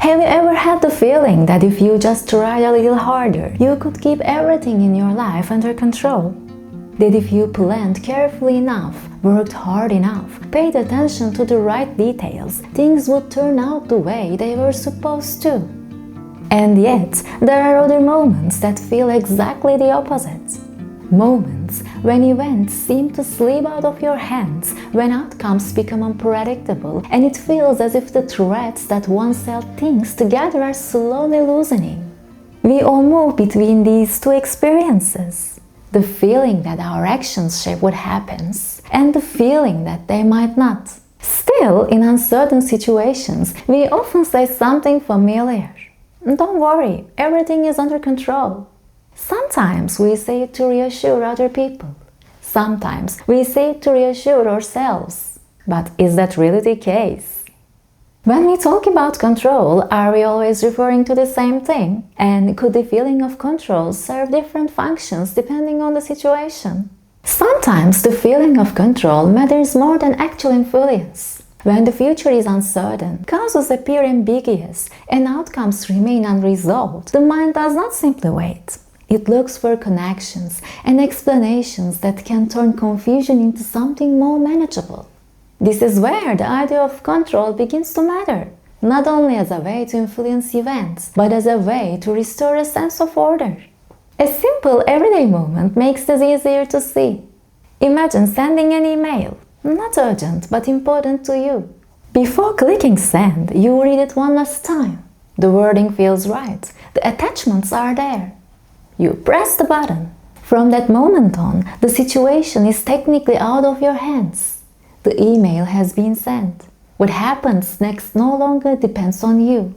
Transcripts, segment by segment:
Have you ever had the feeling that if you just tried a little harder, you could keep everything in your life under control? That if you planned carefully enough, worked hard enough, paid attention to the right details, things would turn out the way they were supposed to? And yet, there are other moments that feel exactly the opposite. Moments when events seem to slip out of your hands, when outcomes become unpredictable, and it feels as if the threads that once held things together are slowly loosening. We all move between these two experiences. The feeling that our actions shape what happens, and the feeling that they might not. Still, in uncertain situations, we often say something familiar. Don't worry, everything is under control. Sometimes we say it to reassure other people. Sometimes we say it to reassure ourselves. But is that really the case? When we talk about control, are we always referring to the same thing? And could the feeling of control serve different functions depending on the situation? Sometimes the feeling of control matters more than actual influence. When the future is uncertain, causes appear ambiguous, and outcomes remain unresolved, the mind does not simply wait. It looks for connections and explanations that can turn confusion into something more manageable. This is where the idea of control begins to matter, not only as a way to influence events, but as a way to restore a sense of order. A simple everyday moment makes this easier to see. Imagine sending an email, not urgent but important to you. Before clicking send, you read it one last time. The wording feels right, the attachments are there. You press the button. From that moment on, the situation is technically out of your hands. The email has been sent. What happens next no longer depends on you.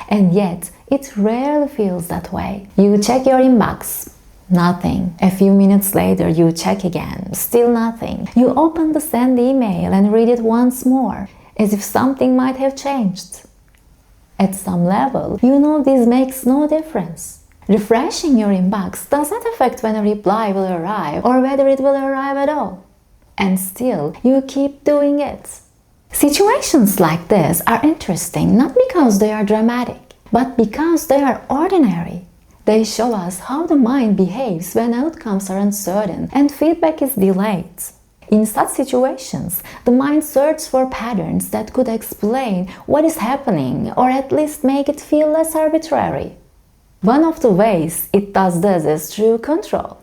And yet, it rarely feels that way. You check your inbox. Nothing. A few minutes later, you check again. Still nothing. You open the send email and read it once more, as if something might have changed. At some level, you know this makes no difference. Refreshing your inbox does not affect when a reply will arrive or whether it will arrive at all. And still, you keep doing it. Situations like this are interesting not because they are dramatic, but because they are ordinary. They show us how the mind behaves when outcomes are uncertain and feedback is delayed. In such situations, the mind searches for patterns that could explain what is happening or at least make it feel less arbitrary. One of the ways it does this is through control.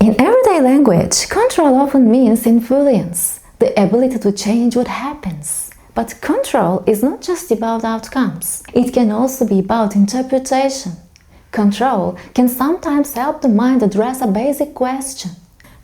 In everyday language, control often means influence, the ability to change what happens. But control is not just about outcomes. It can also be about interpretation. Control can sometimes help the mind address a basic question.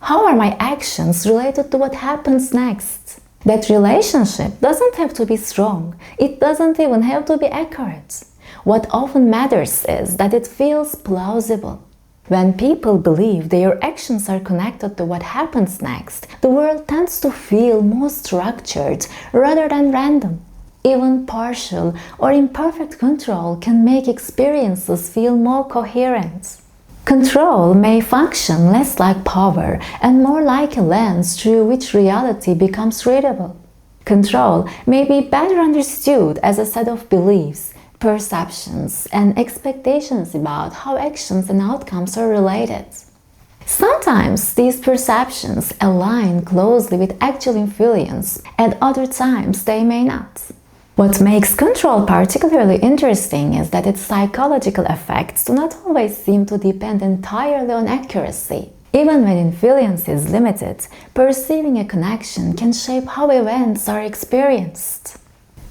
How are my actions related to what happens next? That relationship doesn't have to be strong. It doesn't even have to be accurate. What often matters is that it feels plausible. When people believe their actions are connected to what happens next, the world tends to feel more structured rather than random. Even partial or imperfect control can make experiences feel more coherent. Control may function less like power and more like a lens through which reality becomes readable. Control may be better understood as a set of beliefs, perceptions, and expectations about how actions and outcomes are related. Sometimes these perceptions align closely with actual influence, at other times they may not. What makes control particularly interesting is that its psychological effects do not always seem to depend entirely on accuracy. Even when influence is limited, perceiving a connection can shape how events are experienced.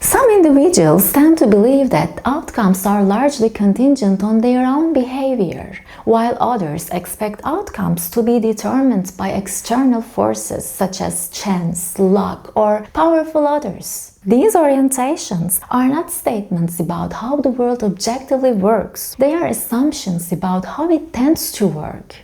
Some individuals tend to believe that outcomes are largely contingent on their own behavior, while others expect outcomes to be determined by external forces such as chance, luck, or powerful others. These orientations are not statements about how the world objectively works, they are assumptions about how it tends to work.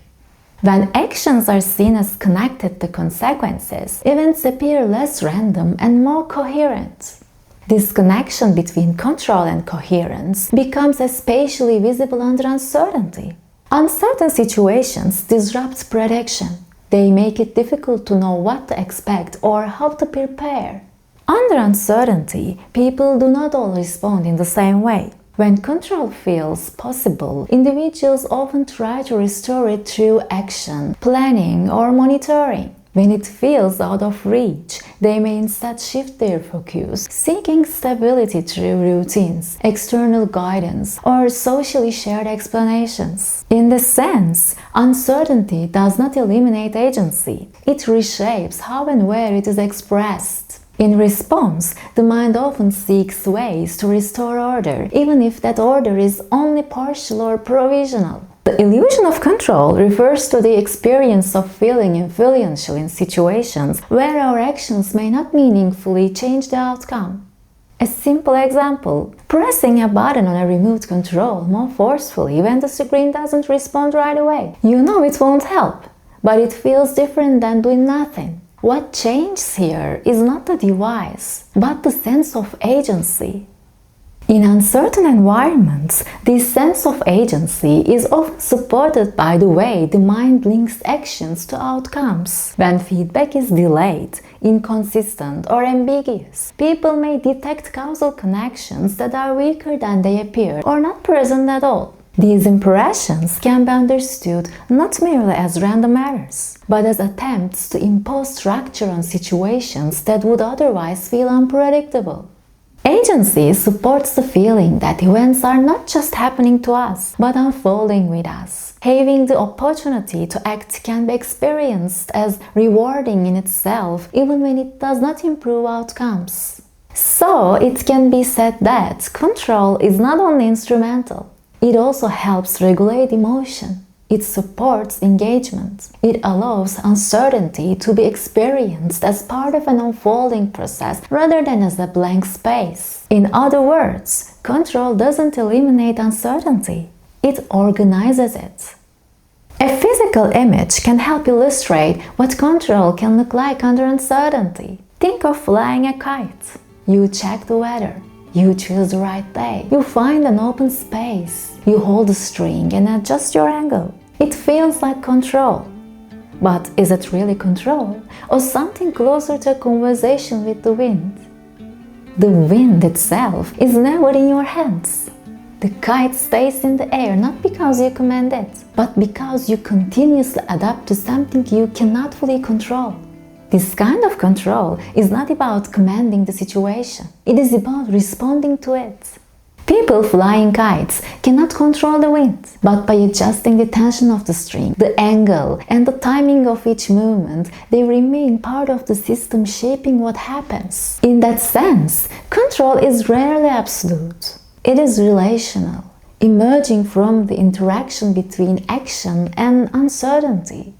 When actions are seen as connected to consequences, events appear less random and more coherent. This connection between control and coherence becomes especially visible under uncertainty. Uncertain situations disrupt prediction. They make it difficult to know what to expect or how to prepare. Under uncertainty, people do not all respond in the same way. When control feels possible, individuals often try to restore it through action, planning, or monitoring. When it feels out of reach, they may instead shift their focus, seeking stability through routines, external guidance, or socially shared explanations. In this sense, uncertainty does not eliminate agency. It reshapes how and where it is expressed. In response, the mind often seeks ways to restore order, even if that order is only partial or provisional. The illusion of control refers to the experience of feeling influential in situations where our actions may not meaningfully change the outcome. A simple example: pressing a button on a remote control more forcefully when the screen doesn't respond right away. You know it won't help, but it feels different than doing nothing. What changes here is not the device, but the sense of agency. In uncertain environments, this sense of agency is often supported by the way the mind links actions to outcomes. When feedback is delayed, inconsistent, or ambiguous, people may detect causal connections that are weaker than they appear or not present at all. These impressions can be understood not merely as random errors, but as attempts to impose structure on situations that would otherwise feel unpredictable. Agency supports the feeling that events are not just happening to us, but unfolding with us. Having the opportunity to act can be experienced as rewarding in itself, even when it does not improve outcomes. So, it can be said that control is not only instrumental, it also helps regulate emotion. It supports engagement. It allows uncertainty to be experienced as part of an unfolding process rather than as a blank space. In other words, control doesn't eliminate uncertainty. It organizes it. A physical image can help illustrate what control can look like under uncertainty. Think of flying a kite. You check the weather. You choose the right day. You find an open space. You hold the string and adjust your angle. It feels like control. But is it really control, or something closer to a conversation with the wind? The wind itself is never in your hands. The kite stays in the air not because you command it, but because you continuously adapt to something you cannot fully control. This kind of control is not about commanding the situation. It is about responding to it. People flying kites cannot control the wind, but by adjusting the tension of the string, the angle, and the timing of each movement, they remain part of the system shaping what happens. In that sense, control is rarely absolute. It is relational, emerging from the interaction between action and uncertainty.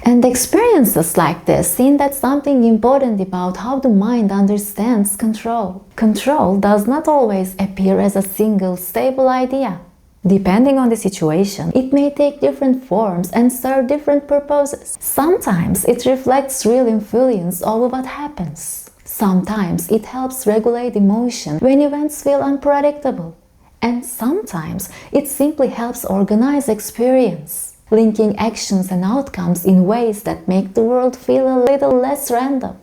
And experiences like this hint at something important about how the mind understands control. Control does not always appear as a single, stable idea. Depending on the situation, it may take different forms and serve different purposes. Sometimes it reflects real influence over what happens. Sometimes it helps regulate emotion when events feel unpredictable. And sometimes it simply helps organize experience, linking actions and outcomes in ways that make the world feel a little less random.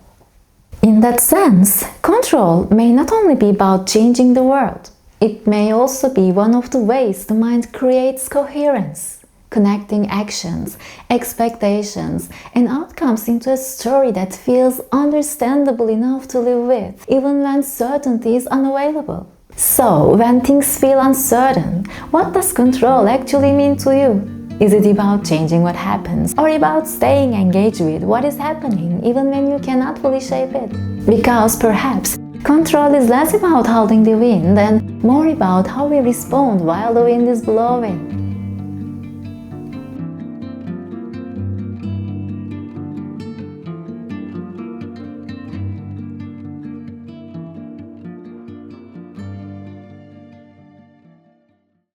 In that sense, control may not only be about changing the world, it may also be one of the ways the mind creates coherence, connecting actions, expectations, and outcomes into a story that feels understandable enough to live with, even when certainty is unavailable. So, when things feel uncertain, what does control actually mean to you? Is it about changing what happens, or about staying engaged with what is happening even when you cannot fully shape it? Because perhaps control is less about holding the wind and more about how we respond while the wind is blowing.